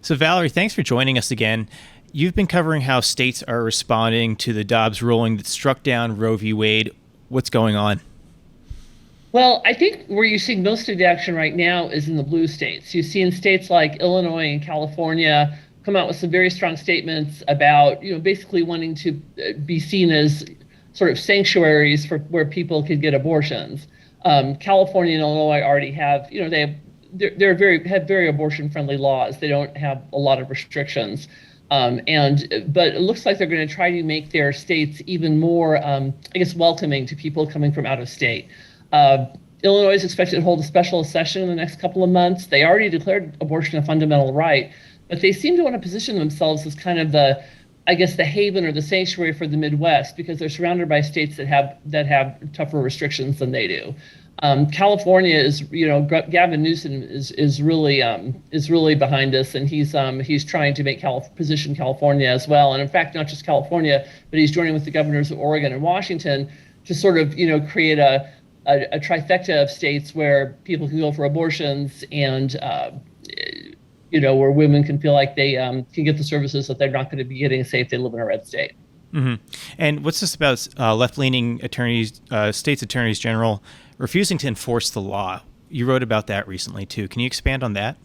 So, Valerie, thanks for joining us again. You've been covering how states are responding to the Dobbs ruling that struck down Roe v. Wade. What's going on? Well, I think where you're seeing most of the action right now is in the blue states. You see in states like Illinois and California come out with some very strong statements about, basically wanting to be seen as sort of sanctuaries for where people could get abortions. California and Illinois already have, have very abortion-friendly laws. They don't have a lot of restrictions. But it looks like they're going to try to make their states even more, welcoming to people coming from out of state. Illinois is expected to hold a special session in the next couple of months. They already declared abortion a fundamental right, but they seem to want to position themselves as kind of the haven or the sanctuary for the Midwest, because they're surrounded by states that have tougher restrictions than they do. California is, Gavin Newsom is really behind us, and he's trying to position California as well. And in fact, not just California, but he's joining with the governors of Oregon and Washington to sort of, create a trifecta of states where people can go for abortions and, where women can feel like they can get the services that they're not going to be getting, say, if they live in a red state. Mm-hmm. And what's this about left-leaning states attorneys general refusing to enforce the law? You wrote about that recently, too. Can you expand on that?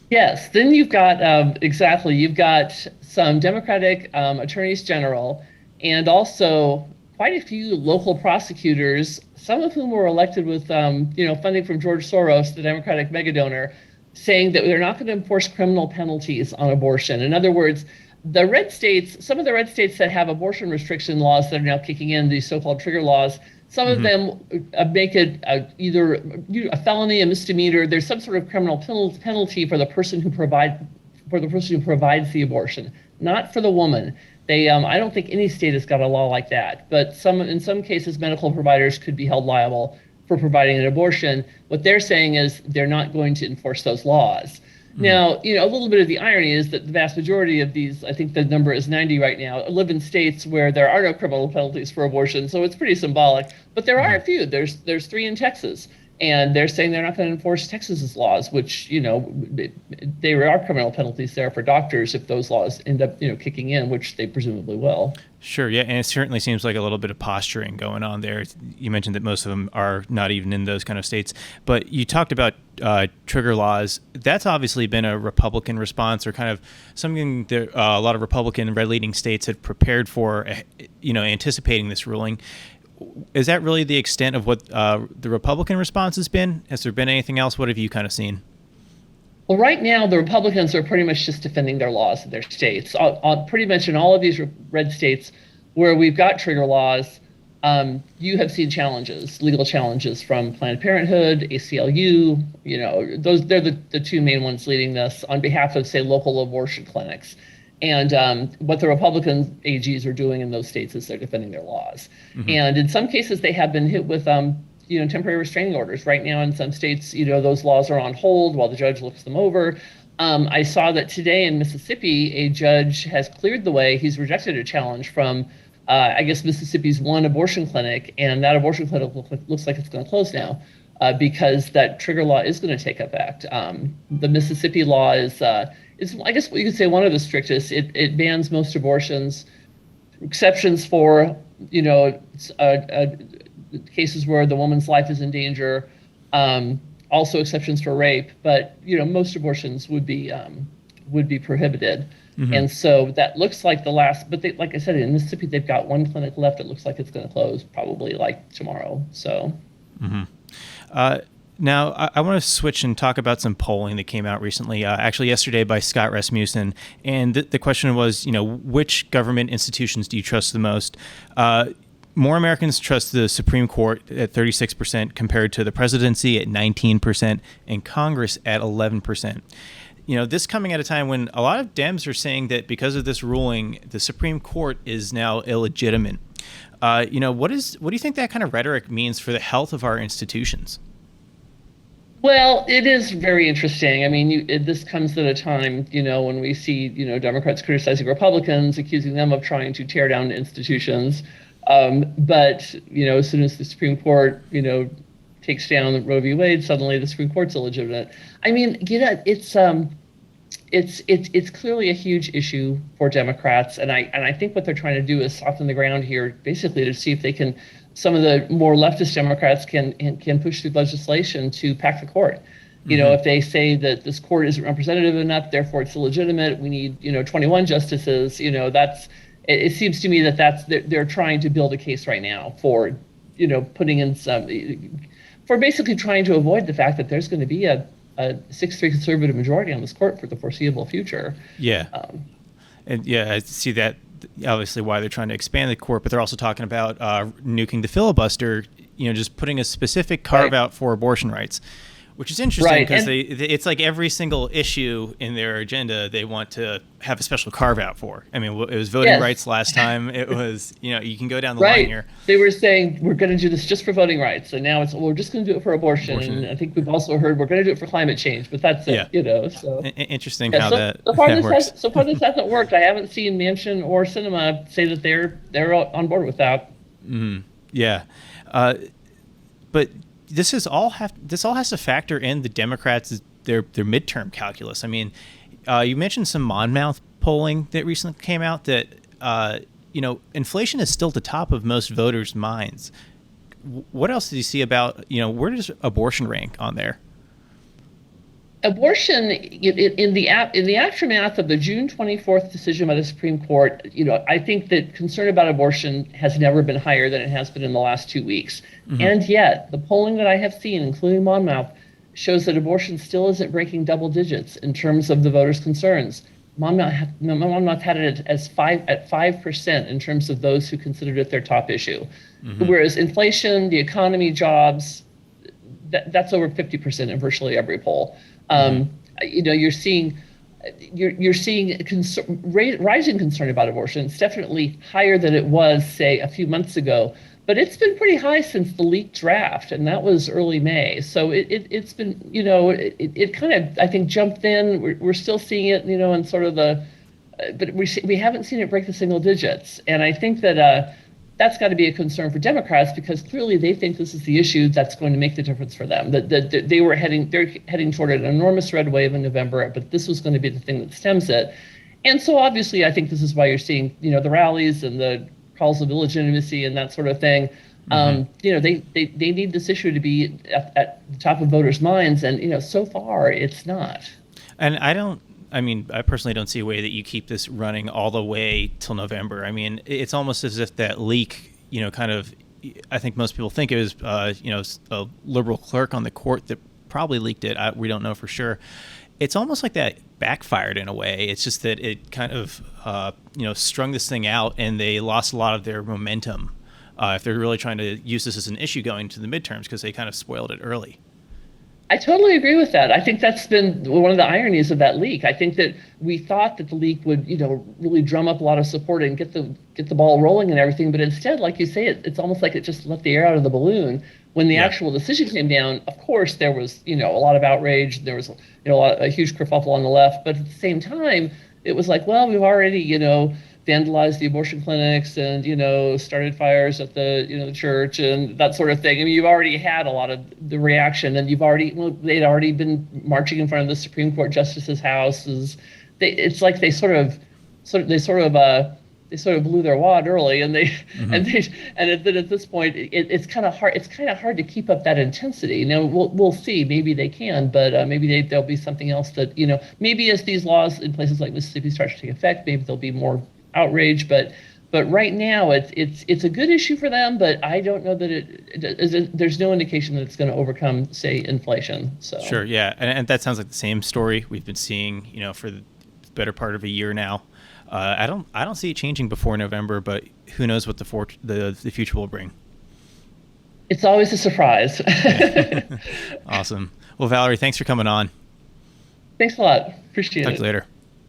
Yes. Then you've got, you've got some Democratic attorneys general and also quite a few local prosecutors, some of whom were elected with, funding from George Soros, the Democratic megadonor, saying that they're not going to enforce criminal penalties on abortion. In other words, some of the red states that have abortion restriction laws that are now kicking in, these so-called trigger laws, some of them make it either a felony, a misdemeanor. There's some sort of criminal penalty for the person who provides the abortion, not for the woman. I don't think any state has got a law like that, but in some cases, medical providers could be held liable for providing an abortion. What they're saying is they're not going to enforce those laws. Now, a little bit of the irony is that the vast majority of these, I think the number is 90 right now, live in states where there are no criminal penalties for abortion. So it's pretty symbolic. But there are a few. There's 3 in Texas. And they're saying they're not going to enforce Texas's laws, which, there are criminal penalties there for doctors if those laws end up, kicking in, which they presumably will. Sure, yeah, and it certainly seems like a little bit of posturing going on there. You mentioned that most of them are not even in those kind of states, but you talked about trigger laws. That's obviously been a Republican response, or kind of something that a lot of Republican red-leaning states had prepared for, anticipating this ruling. Is that really the extent of what the Republican response has been? Has there been anything else? What have you kind of seen? Well, right now, the Republicans are pretty much just defending their laws in their states. Pretty much in all of these red states where we've got trigger laws, you have seen legal challenges from Planned Parenthood, ACLU. They're the 2 main ones leading this on behalf of, say, local abortion clinics. And what the Republican AGs are doing in those states is they're defending their laws. Mm-hmm. And in some cases, they have been hit with temporary restraining orders. Right now, in some states, those laws are on hold while the judge looks them over. I saw that today in Mississippi, a judge has cleared the way. He's rejected a challenge from, Mississippi's one abortion clinic, and that abortion clinic looks like it's going to close now because that trigger law is going to take effect. The Mississippi law is what you could say one of the strictest. It bans most abortions, exceptions for, cases where the woman's life is in danger, also exceptions for rape, but most abortions would be prohibited. Mm-hmm. And so that looks like the last, but like I said, in Mississippi, they've got one clinic left. It looks like it's going to close probably like tomorrow. So. Mm-hmm. Now, I want to switch and talk about some polling that came out recently, actually yesterday by Scott Rasmussen. And the question was, which government institutions do you trust the most? More Americans trust the Supreme Court at 36% compared to the presidency at 19% and Congress at 11%. This coming at a time when a lot of Dems are saying that because of this ruling, the Supreme Court is now illegitimate. What do you think that kind of rhetoric means for the health of our institutions? Well, it is very interesting. I mean, this comes at a time, when we see, Democrats criticizing Republicans, accusing them of trying to tear down institutions. But as soon as the Supreme Court, takes down Roe v. Wade, suddenly the Supreme Court's illegitimate. I mean, it's it's clearly a huge issue for Democrats, and I think what they're trying to do is soften the ground here, basically to see if they can, some of the more leftist Democrats can push through legislation to pack the court. You know, if they say that this court isn't representative enough, therefore it's illegitimate, we need 21 justices. It seems to me that they're trying to build a case right now for putting in for basically trying to avoid the fact that there's going to be a 6-3 conservative majority on this court for the foreseeable future. Yeah. And yeah, I see that obviously why they're trying to expand the court, but they're also talking about nuking the filibuster, just putting a specific carve out for abortion rights, which is interesting because it's like every single issue in their agenda they want to have a special carve out for. I mean, it was voting rights last time. It was, you can go down the line here. They were saying we're going to do this just for voting rights, and now we're just going to do it for abortion. And I think we've also heard we're going to do it for climate change, but that's it. So interesting how that works. So far this hasn't worked. I haven't seen Manchin or Sinema say that they're on board with that. Yeah, but this all has to factor in the Democrats' their midterm calculus. I mean, you mentioned some Monmouth polling that recently came out that inflation is still at the top of most voters' minds. What else do you see about where does abortion rank on there? Abortion in the aftermath of the June 24th decision by the Supreme Court, I think that concern about abortion has never been higher than it has been in the last 2 weeks. And yet, the polling that I have seen, including Monmouth, shows that abortion still isn't breaking double digits in terms of the voters' concerns. Monmouth had it at 5% in terms of those who considered it their top issue, whereas inflation, the economy, jobs, that's over 50% in virtually every poll. You're seeing rising concern about abortion. It's definitely higher than it was, say, a few months ago, but it's been pretty high since the leaked draft, and that was early May. So it's been, it kind of, I think, jumped in. We're still seeing it, in sort of but we haven't seen it break the single digits, and I think that that's got to be a concern for Democrats, because clearly they think this is the issue that's going to make the difference for them. That they're heading toward an enormous red wave in November, but this was going to be the thing that stems it. And so obviously, I think this is why you're seeing, the rallies and the calls of illegitimacy and that sort of thing. They need this issue to be at the top of voters' minds, and so far it's not. And I personally don't see a way that you keep this running all the way till November. I mean, it's almost as if that leak, I think most people think it was, a liberal clerk on the court that probably leaked it. We don't know for sure. It's almost like that backfired in a way. It's just that it kind of, strung this thing out, and they lost a lot of their momentum if they're really trying to use this as an issue going to the midterms, because they kind of spoiled it early. I totally agree with that. I think that's been one of the ironies of that leak. I think that we thought that the leak would, really drum up a lot of support and get the ball rolling and everything. But instead, like you say, it's almost like it just let the air out of the balloon. When the actual decision came down, of course, there was, a lot of outrage. There was, a huge kerfuffle on the left. But at the same time, it was like, well, we've already, vandalized the abortion clinics and, started fires at the, the church and that sort of thing. I mean, you've already had a lot of the reaction, and they'd already been marching in front of the Supreme Court justice's house. It's like they sort of blew their wad early, and then at this point, it's kind of hard. It's kind of hard to keep up that intensity. Now we'll see. Maybe they can, but maybe there'll be something else that maybe as these laws in places like Mississippi start to take effect, maybe there'll be more outrage. But right now, it's a good issue for them. But I don't know that there's no indication that it's going to overcome, say, inflation. So sure, yeah, and that sounds like the same story we've been seeing, for the better part of a year now. I don't see it changing before November, but who knows what the future will bring. It's always a surprise. Awesome. Well, Valerie, thanks for coming on. Thanks a lot. Appreciate it. Talk to you later.